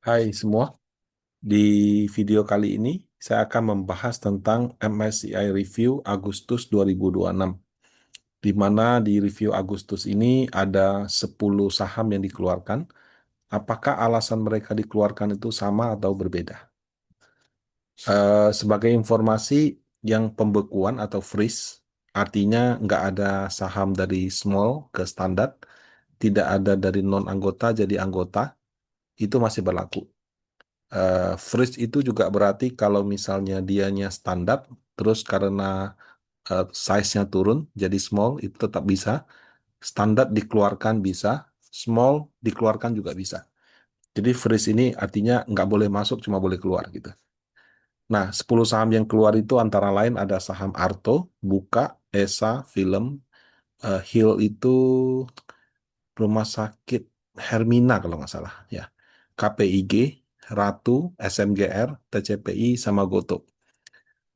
Hai semua, di video kali ini saya akan membahas tentang MSCI Review Agustus 2026, di mana di review Agustus ini ada 10 saham yang dikeluarkan. Apakah alasan mereka dikeluarkan itu sama atau berbeda? Sebagai informasi, yang pembekuan atau freeze, artinya nggak ada saham dari small ke standar, tidak ada dari non-anggota jadi anggota, itu masih berlaku. Freeze itu juga berarti kalau misalnya dianya standar, terus karena size-nya turun jadi small, itu tetap bisa. Standar dikeluarkan bisa, small dikeluarkan juga bisa. Jadi freeze ini artinya nggak boleh masuk, cuma boleh keluar gitu. Nah, 10 saham yang keluar itu antara lain ada saham Arto, Buka, Esa, Film, Hill itu Rumah Sakit Hermina kalau nggak salah ya. KPIG, Ratu, SMGR, TCPI, sama Goto.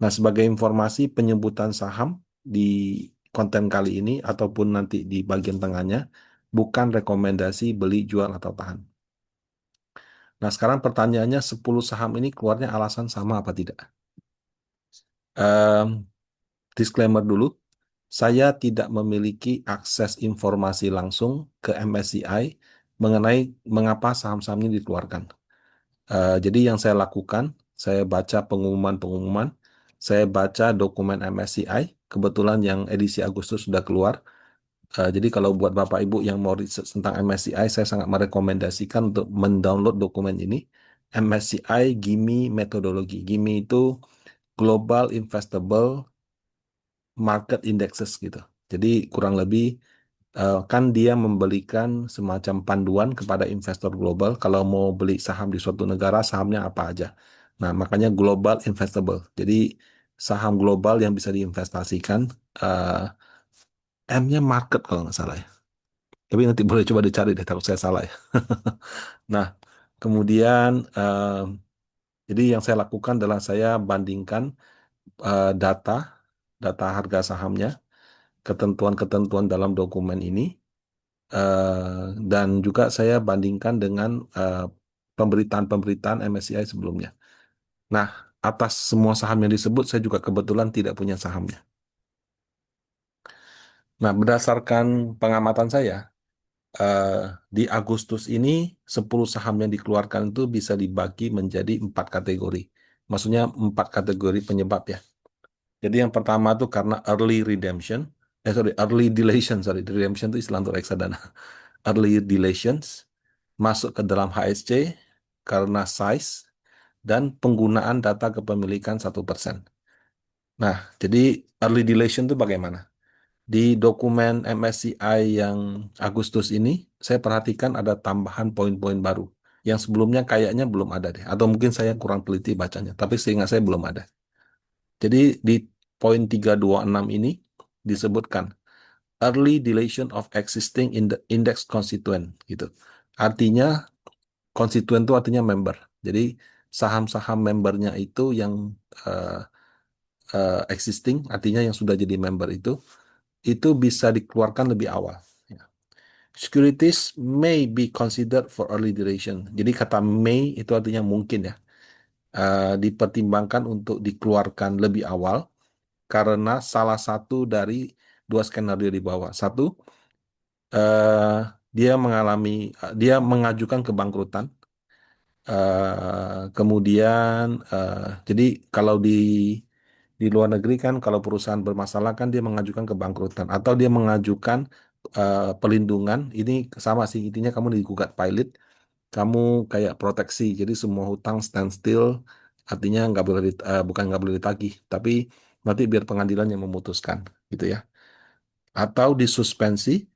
Nah, sebagai informasi penyebutan saham di konten kali ini ataupun nanti di bagian tengahnya bukan rekomendasi beli, jual, atau tahan. Nah, sekarang pertanyaannya 10 saham ini keluarnya alasan sama apa tidak? Em, Disclaimer dulu, saya tidak memiliki akses informasi langsung ke MSCI mengenai mengapa saham-saham ini dikeluarkan. Jadi yang saya lakukan, saya baca pengumuman-pengumuman, saya baca dokumen MSCI, kebetulan yang edisi Agustus sudah keluar. Jadi kalau buat Bapak Ibu yang mau research tentang MSCI, saya sangat merekomendasikan untuk mendownload dokumen ini. MSCI GIMI Methodology. GIMI itu Global Investable Market Indexes gitu. Jadi kurang lebih kan dia memberikan semacam panduan kepada investor global kalau mau beli saham di suatu negara, sahamnya apa aja. Nah, makanya global investable. Jadi saham global yang bisa diinvestasikan, M-nya market kalau nggak salah ya. Tapi nanti boleh coba dicari deh, takut saya salah ya. Nah, kemudian jadi yang saya lakukan adalah saya bandingkan data, data harga sahamnya, ketentuan-ketentuan dalam dokumen ini, dan juga saya bandingkan dengan pemberitaan-pemberitaan MSCI sebelumnya. Nah, atas semua saham yang disebut, saya juga kebetulan tidak punya sahamnya. Nah, berdasarkan pengamatan saya, eh, di Agustus ini 10 saham yang dikeluarkan itu bisa dibagi menjadi 4 kategori. Maksudnya 4 kategori penyebab ya. Jadi yang pertama itu karena early redemption, early deletion, redemption itu istilah untuk reksadana. Early deletions, masuk ke dalam HSC karena size dan penggunaan data kepemilikan 1%. Nah, jadi early deletion itu bagaimana? Di dokumen MSCI yang Agustus ini, saya perhatikan ada tambahan poin-poin baru. Yang sebelumnya kayaknya belum ada deh. Atau mungkin saya kurang teliti bacanya. Tapi seingat saya belum ada. Jadi di poin 326 ini disebutkan early deletion of existing in the index constituent gitu. Artinya konstituen itu artinya member. Jadi saham-saham membernya itu yang eh, existing, artinya yang sudah jadi member itu bisa dikeluarkan lebih awal. Ya. Securities may be considered for early duration. Jadi kata may itu artinya mungkin ya. Dipertimbangkan untuk dikeluarkan lebih awal karena salah satu dari dua skenario di bawah. Satu, eh, dia mengajukan kebangkrutan. Kemudian, jadi kalau di luar negeri kan, kalau perusahaan bermasalah kan dia mengajukan kebangkrutan atau dia mengajukan pelindungan. Ini sama sih, intinya kamu digugat pilot, kamu kayak proteksi. Jadi semua hutang standstill, artinya nggak boleh bukan nggak boleh ditagih, tapi nanti biar pengadilan yang memutuskan, gitu ya. Atau disuspensi,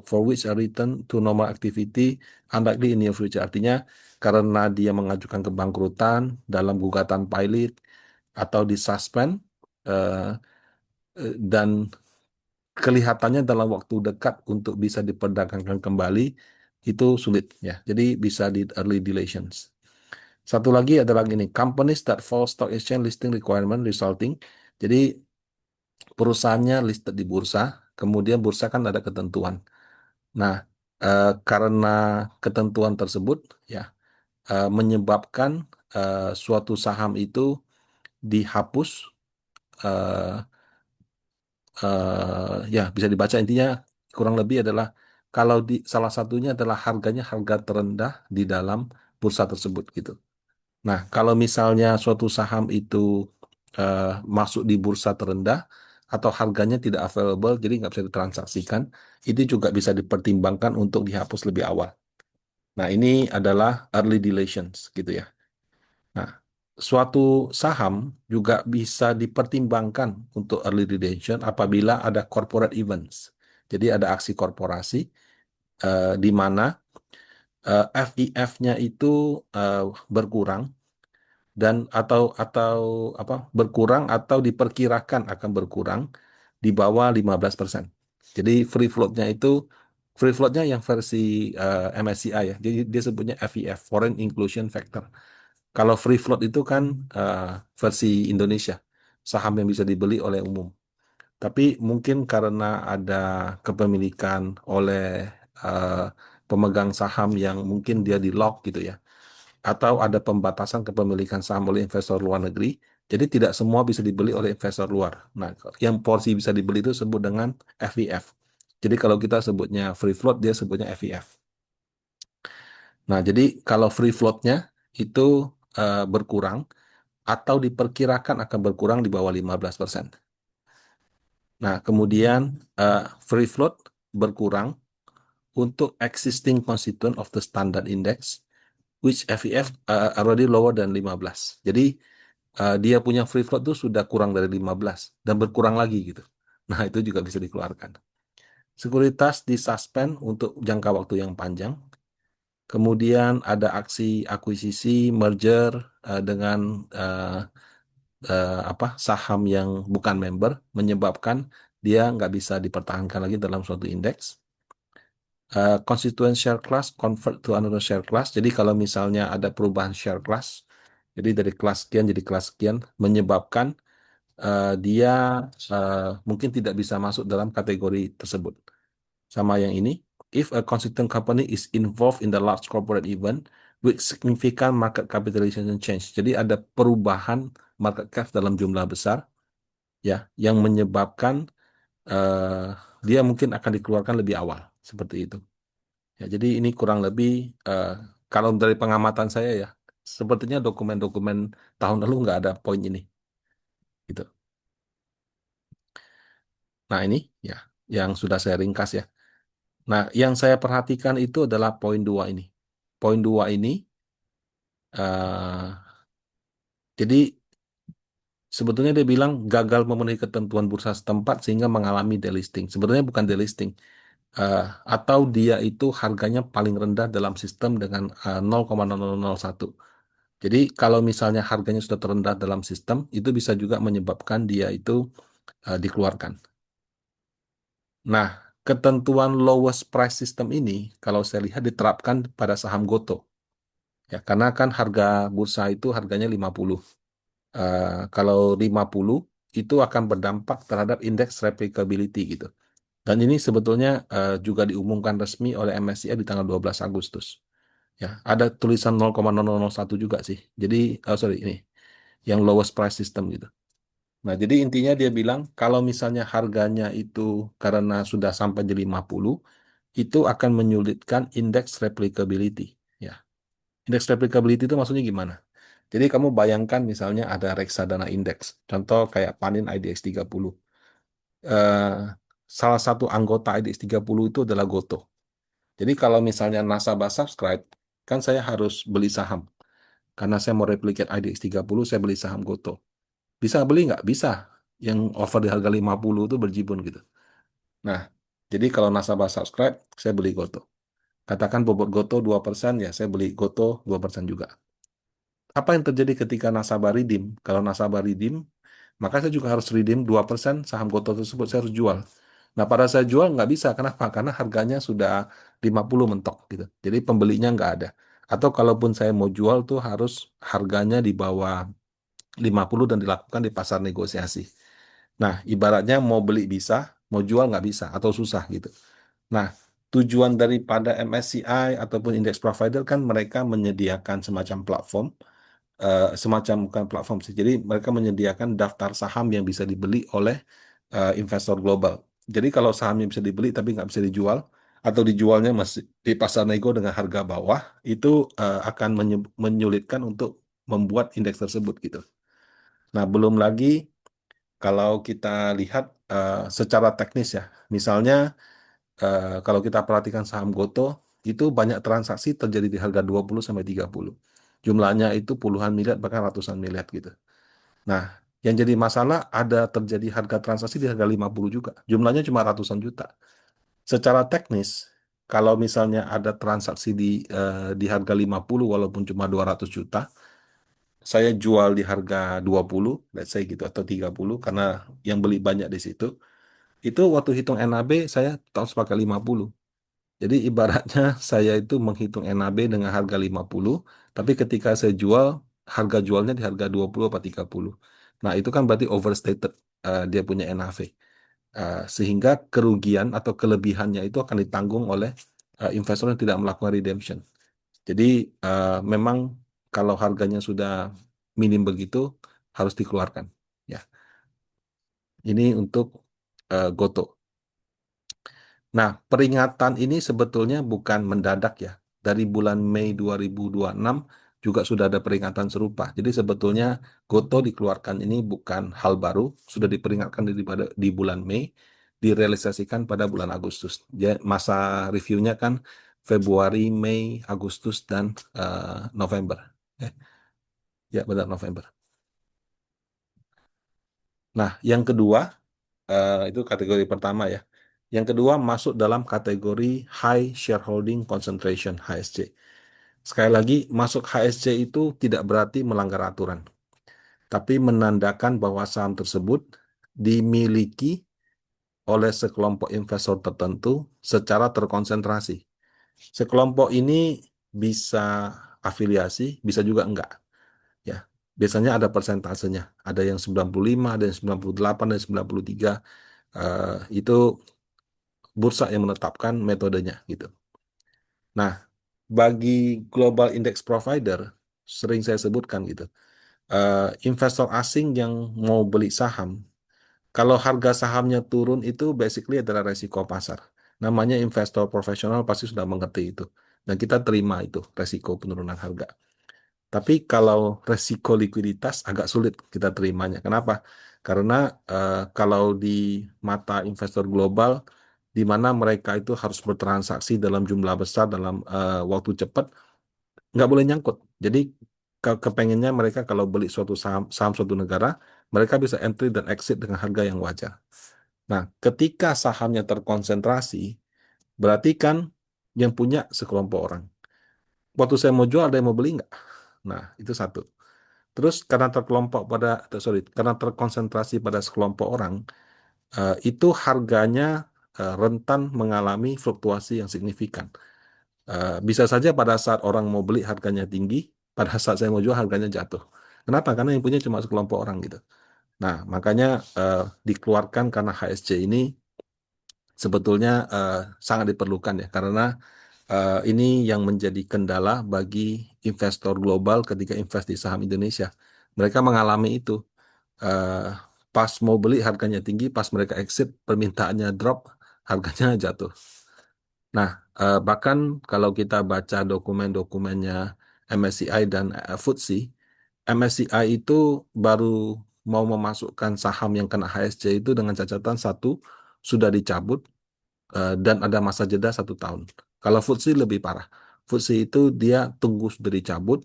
for which a return to normal activity unlikely in near future. Artinya karena dia mengajukan kebangkrutan dalam gugatan pilot atau disuspend, eh, dan kelihatannya dalam waktu dekat untuk bisa diperdagangkan kembali itu sulit ya. Jadi bisa di early deletions. Satu lagi adalah ini, companies that fall stock exchange listing requirement resulting. Jadi perusahaannya listed di bursa, kemudian bursa kan ada ketentuan. Nah, karena ketentuan tersebut, ya, menyebabkan suatu saham itu dihapus. eh, Ya, bisa dibaca intinya kurang lebih adalah kalau di salah satunya adalah harganya harga terendah di dalam bursa tersebut gitu. Nah, kalau misalnya suatu saham itu eh, masuk di bursa terendah atau harganya tidak available, jadi nggak bisa ditransaksikan, itu juga bisa dipertimbangkan untuk dihapus lebih awal. Nah, ini adalah early deletions gitu ya. Nah, suatu saham juga bisa dipertimbangkan untuk early redemption apabila ada corporate events. Jadi ada aksi korporasi di mana FIF-nya itu eh, berkurang dan atau apa berkurang atau diperkirakan akan berkurang di bawah 15%. Jadi free floatnya yang versi MSCI ya. Jadi dia sebutnya FIF, Foreign Inclusion Factor. Kalau free float itu kan eh, versi Indonesia, saham yang bisa dibeli oleh umum. Tapi mungkin karena ada kepemilikan oleh eh, pemegang saham yang mungkin dia di lock gitu ya, atau ada pembatasan kepemilikan saham oleh investor luar negeri, jadi tidak semua bisa dibeli oleh investor luar. Nah, yang porsi bisa dibeli itu sebut dengan FVF. Jadi kalau kita sebutnya free float, dia sebutnya FVF. Nah, jadi kalau free floatnya itu berkurang atau diperkirakan akan berkurang di bawah 15%. Nah, kemudian free float berkurang untuk existing constituent of the standard index, which FEF already lower than 15. Jadi dia punya free float itu sudah kurang dari 15 dan berkurang lagi gitu. Nah, itu juga bisa dikeluarkan. Sekuritas disuspend untuk jangka waktu yang panjang. Kemudian ada aksi akuisisi, merger dengan eh, apa saham yang bukan member menyebabkan dia nggak bisa dipertahankan lagi dalam suatu indeks. Constituent share class convert to another share class. Jadi kalau misalnya ada perubahan share class, jadi dari kelas sekian jadi kelas sekian, menyebabkan dia mungkin tidak bisa masuk dalam kategori tersebut. Sama yang ini, if a constituent company is involved in the large corporate event with significant market capitalization change. Jadi ada perubahan market cap dalam jumlah besar ya yang menyebabkan eh, dia mungkin akan dikeluarkan lebih awal seperti itu. Ya, jadi ini kurang lebih eh, kalau dari pengamatan saya ya sepertinya dokumen-dokumen tahun lalu nggak ada poin ini gitu. Nah, ini ya yang sudah saya ringkas ya. Nah, yang saya perhatikan itu adalah poin 2 ini. Poin 2 ini eh, jadi sebetulnya dia bilang gagal memenuhi ketentuan bursa setempat sehingga mengalami delisting. Sebenarnya bukan delisting. eh, atau dia itu harganya paling rendah dalam sistem dengan 0,0001. Jadi kalau misalnya harganya sudah terendah dalam sistem, itu bisa juga menyebabkan dia itu dikeluarkan. Nah, ketentuan lowest price system ini, kalau saya lihat diterapkan pada saham Goto. Ya, karena kan harga bursa itu harganya 50. Kalau 50 itu akan berdampak terhadap indeks replicability gitu. Dan ini sebetulnya juga diumumkan resmi oleh MSCI di tanggal 12 Agustus. Ya, ada tulisan 0,0001 juga sih. Jadi, sorry ini yang lowest price system gitu. Nah, jadi intinya dia bilang kalau misalnya harganya itu karena sudah sampai di 50, itu akan menyulitkan indeks replicability. Ya, indeks replicability itu maksudnya gimana? Jadi kamu bayangkan misalnya ada reksadana indeks, contoh kayak Panin IDX 30. Eh, Salah satu anggota IDX 30 itu adalah Goto. Jadi kalau misalnya nasabah subscribe, kan saya harus beli saham. Karena saya mau replicate IDX 30, saya beli saham Goto. Bisa beli nggak? Bisa. Yang offer di harga 50 itu berjibun gitu. Nah, jadi kalau nasabah subscribe, saya beli Goto. Katakan bobot Goto 2%, ya saya beli Goto 2% juga. Apa yang terjadi ketika nasabah redeem? Kalau nasabah redeem, maka saya juga harus redeem 2% saham Goto tersebut saya harus jual. Nah, pada saya jual nggak bisa. Kenapa? Karena harganya sudah 50 mentok gitu. Jadi pembelinya nggak ada. Atau kalaupun saya mau jual tuh harus harganya di bawah 50 dan dilakukan di pasar negosiasi. Nah, ibaratnya mau beli bisa, mau jual nggak bisa atau susah gitu. Nah, tujuan daripada MSCI ataupun index provider kan mereka menyediakan semacam platform, semacam bukan platform sih. Jadi mereka menyediakan daftar saham yang bisa dibeli oleh investor global. Jadi kalau sahamnya bisa dibeli tapi nggak bisa dijual atau dijualnya masih di pasar nego dengan harga bawah, itu akan menyulitkan untuk membuat indeks tersebut gitu. Nah, belum lagi kalau kita lihat secara teknis ya, misalnya kalau kita perhatikan saham Goto, itu banyak transaksi terjadi di harga 20 sampai 30. Jumlahnya itu puluhan miliar bahkan ratusan miliar gitu. Nah, yang jadi masalah ada terjadi harga transaksi di harga 50 juga. Jumlahnya cuma ratusan juta. Secara teknis, kalau misalnya ada transaksi di harga 50 walaupun cuma 200 juta, saya jual di harga 20, let's say gitu, atau 30 karena yang beli banyak di situ. Itu waktu hitung NAB saya harus pakai 50. Jadi ibaratnya saya itu menghitung NAB dengan harga 50, tapi ketika saya jual, harga jualnya di harga 20 atau 30. Nah, itu kan berarti overstated dia punya NAV. Sehingga kerugian atau kelebihannya itu akan ditanggung oleh investor yang tidak melakukan redemption. Jadi memang kalau harganya sudah minim begitu harus dikeluarkan. Ya, ini untuk Goto. Nah, peringatan ini sebetulnya bukan mendadak ya. Dari bulan Mei 2026 juga sudah ada peringatan serupa. Jadi sebetulnya Goto dikeluarkan ini bukan hal baru, sudah diperingatkan di bulan Mei, direalisasikan pada bulan Agustus. Ya, masa reviewnya kan Februari, Mei, Agustus, dan November. Ya, ya benar November. Nah, yang kedua, itu kategori pertama ya. Yang kedua masuk dalam kategori High Shareholding Concentration (HSC). Sekali lagi, masuk HSC itu tidak berarti melanggar aturan, tapi menandakan bahwa saham tersebut dimiliki oleh sekelompok investor tertentu secara terkonsentrasi. Sekelompok ini bisa afiliasi, bisa juga enggak. Ya, biasanya ada persentasenya. Ada yang 95, ada yang 98, ada yang 93. Itu bursa yang menetapkan metodenya gitu. Nah, bagi global index provider sering saya sebutkan gitu. Investor asing yang mau beli saham, kalau harga sahamnya turun itu basically adalah resiko pasar. Namanya investor profesional pasti sudah mengerti itu. Dan kita terima itu resiko penurunan harga. Tapi kalau resiko likuiditas agak sulit kita terimanya. Kenapa? Karena kalau di mata investor global, di mana mereka itu harus bertransaksi dalam jumlah besar dalam waktu cepat, nggak boleh nyangkut. Jadi kepengennya mereka kalau beli suatu saham suatu negara, mereka bisa entry dan exit dengan harga yang wajar. Nah, ketika sahamnya terkonsentrasi, berarti kan yang punya sekelompok orang. Waktu saya mau jual, ada yang mau beli nggak? Nah, itu satu. Terus karena karena terkonsentrasi pada sekelompok orang, itu harganya rentan mengalami fluktuasi yang signifikan. Bisa saja pada saat orang mau beli harganya tinggi, pada saat saya mau jual harganya jatuh. Kenapa? Karena yang punya cuma sekelompok orang gitu. Nah, makanya dikeluarkan karena HSC ini sebetulnya sangat diperlukan ya, karena ini yang menjadi kendala bagi investor global ketika invest di saham Indonesia. Mereka mengalami itu. Eh, Pas mau beli harganya tinggi, pas mereka exit permintaannya drop, harganya jatuh. Nah, bahkan kalau kita baca dokumen-dokumennya MSCI dan FTSE, MSCI itu baru mau memasukkan saham yang kena HSC itu dengan catatan satu, sudah dicabut, dan ada masa jeda 1 tahun. Kalau FTSE lebih parah. FTSE itu dia tunggu sudah dicabut,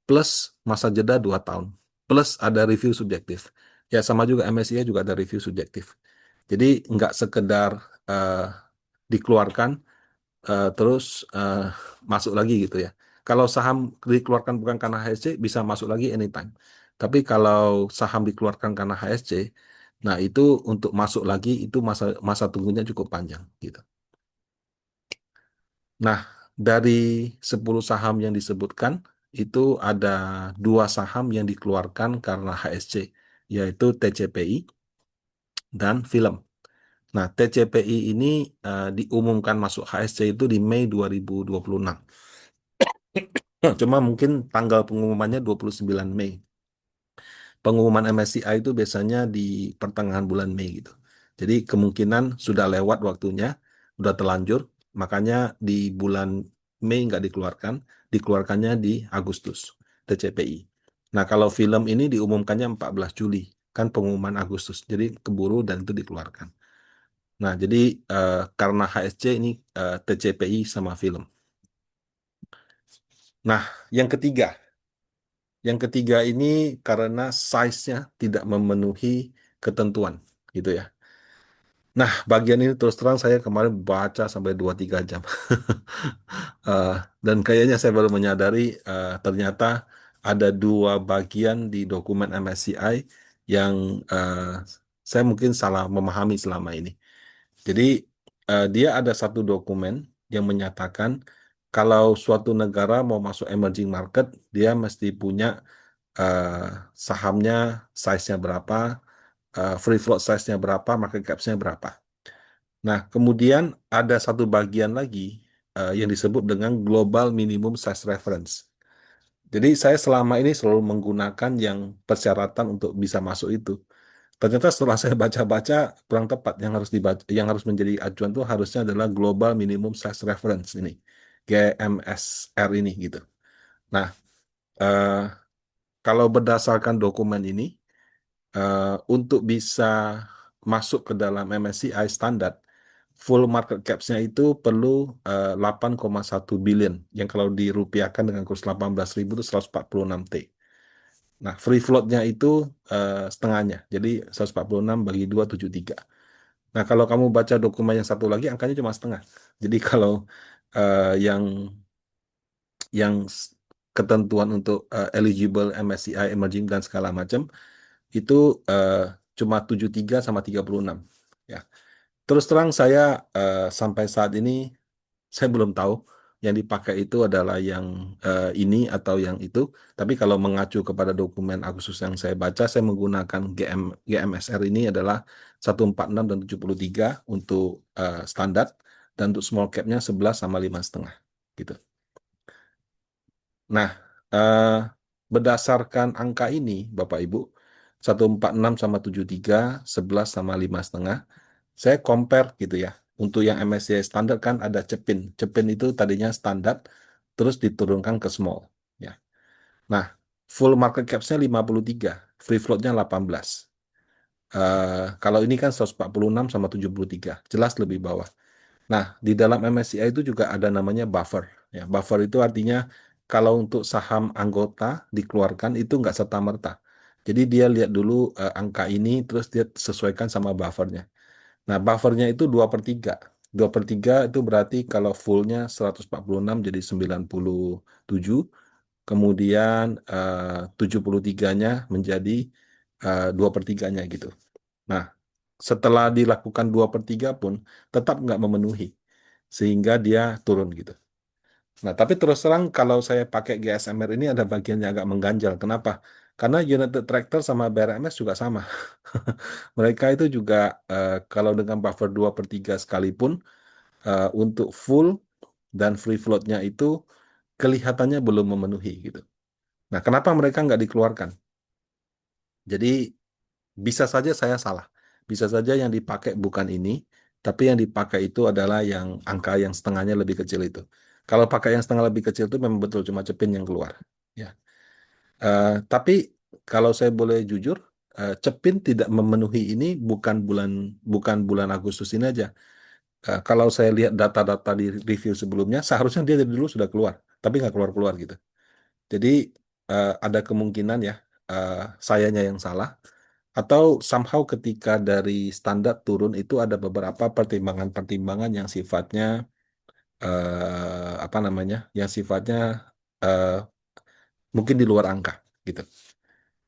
plus masa jeda 2 tahun, plus ada review subjektif. Ya sama juga MSCI juga ada review subjektif. Jadi nggak sekedar eh, dikeluarkan terus masuk lagi gitu ya. Kalau saham dikeluarkan bukan karena HSC bisa masuk lagi anytime. Tapi kalau saham dikeluarkan karena HSC, nah itu untuk masuk lagi itu masa masa tunggunya cukup panjang gitu. Nah, dari 10 saham yang disebutkan itu ada 2 saham yang dikeluarkan karena HSC, yaitu TCPI dan film. Nah, TCPI ini diumumkan masuk HSC itu di Mei 2026. Cuma mungkin tanggal pengumumannya 29 Mei. Pengumuman MSCI itu biasanya di pertengahan bulan Mei gitu. Jadi kemungkinan sudah lewat waktunya, sudah terlanjur, makanya di bulan Mei nggak dikeluarkan, dikeluarkannya di Agustus, TCPI. Nah, kalau film ini diumumkannya 14 Juli, kan pengumuman Agustus. Jadi keburu dan itu dikeluarkan. Nah, jadi karena HSC ini TCPI sama film. Nah, yang ketiga, ini karena size-nya tidak memenuhi ketentuan, gitu ya. Nah, bagian ini terus terang saya kemarin baca sampai 2-3 jam. Eh, dan kayaknya saya baru menyadari ternyata ada dua bagian di dokumen MSCI yang saya mungkin salah memahami selama ini. Jadi dia ada satu dokumen yang menyatakan kalau suatu negara mau masuk emerging market, dia mesti punya eh, sahamnya size-nya berapa, free float size-nya berapa, market cap-nya berapa. Nah, kemudian ada satu bagian lagi yang disebut dengan Global Minimum Size Reference. Jadi saya selama ini selalu menggunakan yang persyaratan untuk bisa masuk itu. Ternyata setelah saya baca-baca kurang tepat. Yang harus dibaca, yang harus menjadi acuan itu harusnya adalah Global Minimum Size Reference ini, GMSR ini gitu. Nah, eh, kalau berdasarkan dokumen ini, untuk bisa masuk ke dalam MSCI standar, full market caps-nya itu perlu 8,1 billion, yang kalau dirupiahkan dengan kurs 18.000 itu 146 T. Nah, free float-nya itu setengahnya, jadi 146 bagi 273. Nah, kalau kamu baca dokumen yang satu lagi, angkanya cuma setengah. Jadi kalau yang ketentuan untuk eligible MSCI emerging dan segala macam itu eh, cuma 73 sama 36. Ya. Terus terang saya sampai saat ini saya belum tahu yang dipakai itu adalah yang ini atau yang itu. Tapi kalau mengacu kepada dokumen Agustus yang saya baca, saya menggunakan GMSR ini adalah 146 dan 73 untuk standar, dan untuk small cap-nya 11 sama 5,5 gitu. Nah, eh, berdasarkan angka ini, Bapak Ibu, 146 sama 73, 11 sama 5,5, saya compare gitu ya. Untuk yang MSCI standar kan ada Cepin. Cepin itu tadinya standar, terus diturunkan ke small. Ya. Nah, full market cap-nya 53, free float-nya 18. Kalau ini kan 146 sama 73, jelas lebih bawah. Nah, di dalam MSCI itu juga ada namanya buffer. Ya, buffer itu artinya kalau untuk saham anggota dikeluarkan itu nggak serta-merta. Jadi dia lihat dulu angka ini, terus dia sesuaikan sama buffernya. Nah, buffernya itu 2/3. 2/3 itu berarti kalau fullnya 146 jadi 97. Kemudian 73-nya menjadi 2/3-nya gitu. Nah, setelah dilakukan 2/3 pun tetap nggak memenuhi, sehingga dia turun gitu. Nah, tapi terus terang kalau saya pakai GSMR ini ada bagian yang agak mengganjal. Kenapa? Karena United Tractor sama BRMS juga sama. Mereka itu juga kalau dengan buffer 2/3 sekalipun untuk full dan free float-nya itu kelihatannya belum memenuhi gitu. Nah, kenapa mereka nggak dikeluarkan? Jadi bisa saja saya salah. Bisa saja yang dipakai bukan ini, tapi yang dipakai itu adalah yang angka yang setengahnya lebih kecil itu. Kalau pakai yang setengah lebih kecil itu memang betul cuma Cepin yang keluar. Ya. Tapi kalau saya boleh jujur, Cepin tidak memenuhi ini bukan bulan Agustus ini aja. Kalau saya lihat data-data di review sebelumnya, seharusnya dia dari dulu sudah keluar, tapi nggak keluar-keluar gitu. Jadi ada kemungkinan ya sayanya yang salah, atau somehow ketika dari standar turun itu ada beberapa pertimbangan-pertimbangan yang sifatnya apa namanya, yang sifatnya eh, mungkin di luar angka gitu.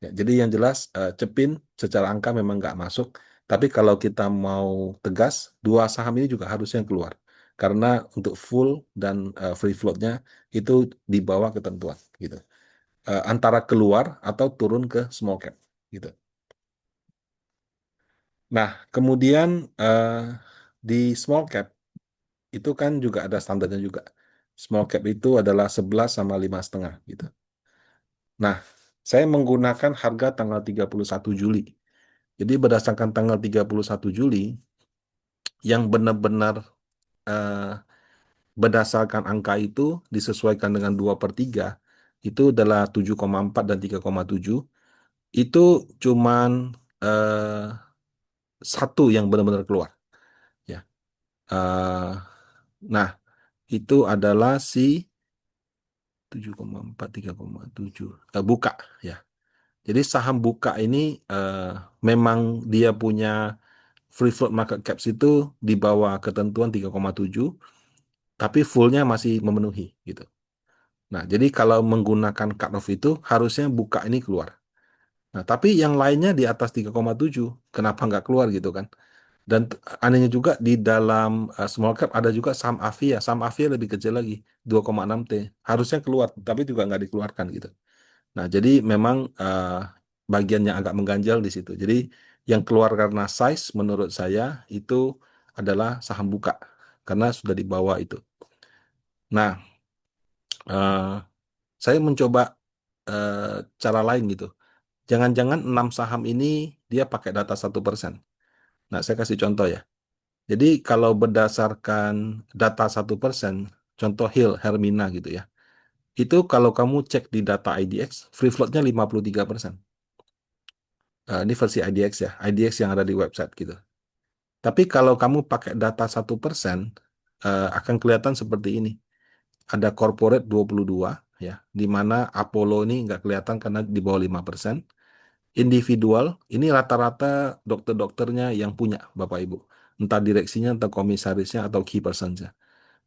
Ya, jadi yang jelas Cepin secara angka memang nggak masuk, tapi kalau kita mau tegas, dua saham ini juga harusnya keluar karena untuk full dan free floatnya itu di bawah ketentuan gitu. Antara keluar atau turun ke small cap gitu. Nah, kemudian di small cap itu kan juga ada standarnya juga. Small cap itu adalah 11 sama 5,5 gitu. Nah, saya menggunakan harga tanggal 31 Juli. Jadi berdasarkan tanggal 31 Juli yang benar-benar eh, berdasarkan angka itu disesuaikan dengan 2/3 itu adalah 7,4 dan 3,7 itu cuman eh, satu yang benar-benar keluar ya. Eh, nah, itu adalah si 7,4 3,7 buka ya. Jadi saham buka ini eh, memang dia punya free float market caps itu di bawah ketentuan 3,7 tapi fullnya masih memenuhi gitu. Nah, jadi kalau menggunakan cut off itu harusnya buka ini keluar. Nah, tapi yang lainnya di atas 3,7, kenapa nggak keluar gitu kan? Dan anehnya juga di dalam small cap ada juga saham Avia. Saham Avia lebih kecil lagi, 2,6 T. Harusnya keluar, tapi juga nggak dikeluarkan gitu. Nah, jadi memang bagian yang agak mengganjal di situ. Jadi yang keluar karena size menurut saya itu adalah saham buka karena sudah di bawah itu. Nah, eh, saya mencoba eh, cara lain gitu. Jangan-jangan 6 saham ini dia pakai data 1%. Nah, saya kasih contoh ya. Jadi kalau berdasarkan data 1%, contoh Hill, Hermina gitu ya. Itu kalau kamu cek di data IDX, free floatnya 53%. Ini versi IDX ya, IDX yang ada di website gitu. Tapi kalau kamu pakai data 1%, akan kelihatan seperti ini. Ada corporate 22, ya, di mana Apollo ini nggak kelihatan karena di bawah 5%. Individual, ini rata-rata dokter-dokternya yang punya, Bapak Ibu. Entah direksinya, entah komisarisnya, atau key person.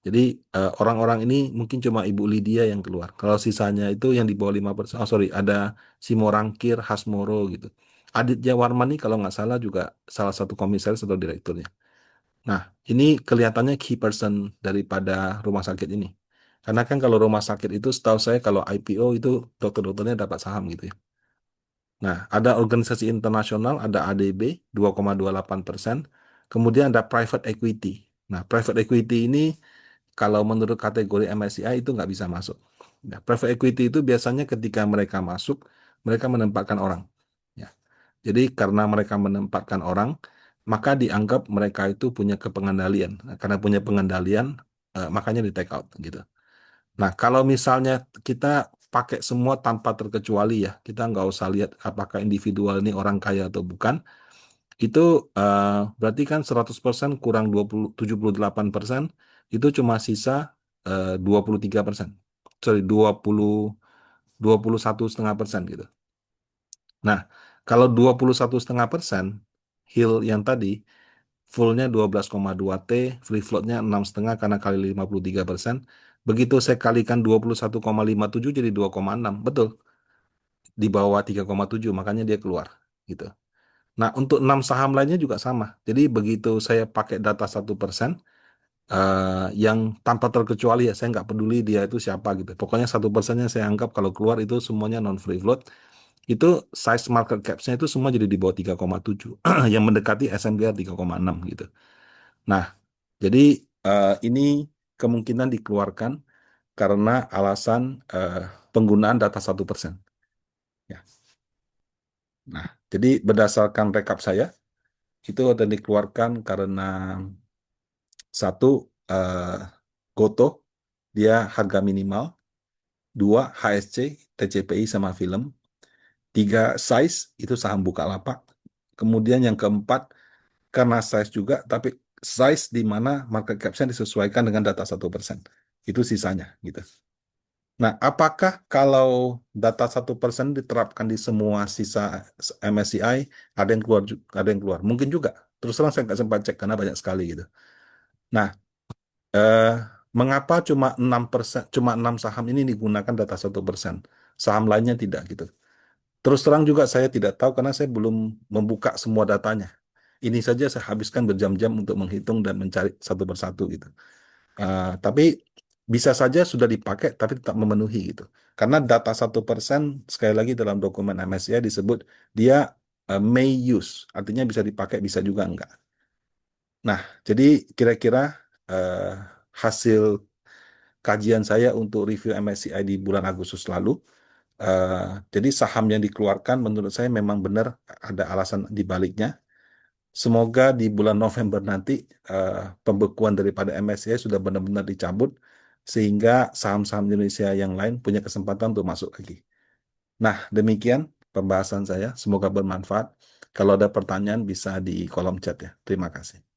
Jadi orang-orang ini mungkin cuma Ibu Lydia yang keluar. Kalau sisanya itu yang di bawah 5%. Oh sorry, ada Simorangkir, Hasmoro gitu. Aditya Warmani kalau nggak salah juga salah satu komisaris atau direkturnya. Nah, ini kelihatannya key person daripada rumah sakit ini. Karena kan kalau rumah sakit itu setahu saya kalau IPO itu dokter-dokternya dapat saham gitu ya. Nah, ada organisasi internasional, ada ADB 2,28%. Kemudian ada private equity. Nah, private equity ini kalau menurut kategori MSCI itu nggak bisa masuk. Nah, private equity itu biasanya ketika mereka masuk, mereka menempatkan orang. Ya. Jadi karena mereka menempatkan orang, maka dianggap mereka itu punya kepengendalian. Nah, karena punya pengendalian, makanya di take out gitu. Nah, kalau misalnya kita pakai semua tanpa terkecuali ya, kita nggak usah lihat apakah individual ini orang kaya atau bukan, itu eh, berarti kan 100% kurang 78% itu cuma sisa 23%. Sorry, 21,5% gitu. Nah, kalau 21,5% Hill yang tadi fullnya 12,2 T, free floatnya 6,5 karena kali 53%. Begitu saya kalikan 21,57 jadi 2,6. Betul, di bawah 3,7 makanya dia keluar gitu. Nah, untuk 6 saham lainnya juga sama. Jadi begitu saya pakai data 1%, yang tanpa terkecuali ya, saya nggak peduli dia itu siapa gitu. Pokoknya 1%-nya saya anggap kalau keluar itu semuanya non free float. Itu size market cap-nya itu semua jadi di bawah 3,7 yang mendekati SMGR 3,6 gitu. Nah, jadi ini kemungkinan dikeluarkan karena alasan eh, penggunaan data 1%. Ya. Nah, jadi berdasarkan rekap saya, itu ada dikeluarkan karena satu, eh, Goto, dia harga minimal. Dua, HSC, TCPI sama film. Tiga, size, itu saham Bukalapak. Kemudian yang keempat, karena size juga, tapi size di mana market cap-nya disesuaikan dengan data 1%. Itu sisanya gitu. Nah, apakah kalau data 1% diterapkan di semua sisa MSCI, ada yang keluar, ada yang keluar? Mungkin juga. Terus terang saya nggak sempat cek karena banyak sekali gitu. Nah, eh, mengapa cuma 6%, cuma 6 saham ini digunakan data 1%? Saham lainnya tidak gitu. Terus terang juga saya tidak tahu karena saya belum membuka semua datanya. Ini saja saya habiskan berjam-jam untuk menghitung dan mencari satu persatu gitu. Tapi bisa saja sudah dipakai tapi tetap memenuhi gitu. Karena data 1% sekali lagi dalam dokumen MSCI disebut dia may use, artinya bisa dipakai, bisa juga enggak. Nah, jadi kira-kira eh, hasil kajian saya untuk review MSCI di bulan Agustus lalu, eh, jadi saham yang dikeluarkan menurut saya memang benar ada alasan di baliknya. Semoga di bulan November nanti eh, pembekuan daripada MSCI sudah benar-benar dicabut sehingga saham-saham Indonesia yang lain punya kesempatan untuk masuk lagi. Nah, demikian pembahasan saya. Semoga bermanfaat. Kalau ada pertanyaan bisa di kolom chat ya. Terima kasih.